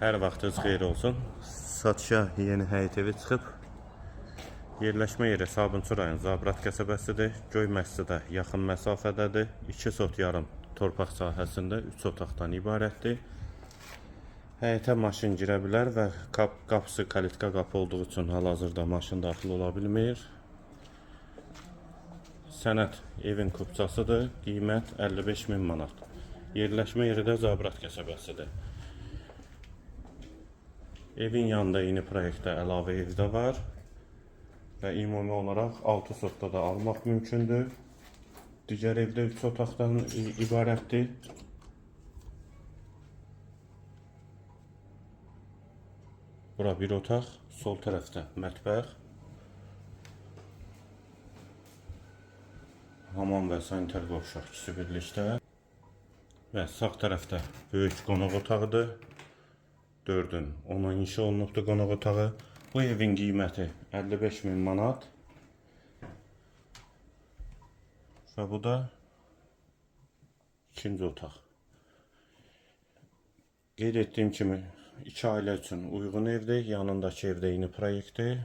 Hər vaxtınız xeyir olsun. Satışa yeni həyət evi çıxıb. Yerləşmə yeri Sabunçu rayon Zabrat qəsəbəsidir. Göy məscidə yaxın məsafədədir. 2 sot yarım torpaq sahəsində 3 otaqdan ibarətdir. Həyətə maşın girə bilər və qapısı kalitka qapı olduğu üçün hal-hazırda maşın daxil ola bilmir. Sənəd evin kupçasıdır. Qiymət 55.000 manat. Yerləşmə yeri də Zabrat qəsəbəsidir. Evin yanında yeni proyektdə əlavə ev də var və ümumi olaraq 6 sotda da almaq mümkündür. Digər evdə 3 otaqdan ibarətdir. Bura bir otaq, sol tərəfdə mətbəx, hamam və sanitar qovşaq ikisi birlikdə və sağ tərəfdə böyük qonaq otağıdır. 4-ün 10'a inşa olunubdur qonaq otağı. Bu evin qiyməti 55.000 manat. Və bu da ikinci otaq. Qeyd etdiyim kimi 2 ailə üçün uyğun evdir. Yanındakı evdə yeni proyektdir.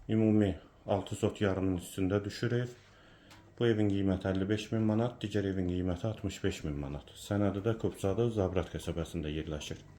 Ümumi 6 sot yarımın üstündə düşür ev. Bu evin qiyməti 55.000 manat, digər evin qiyməti 65.000 manat. Sənədi də Kupçadır, Zabrat qəsəbəsində yerləşir.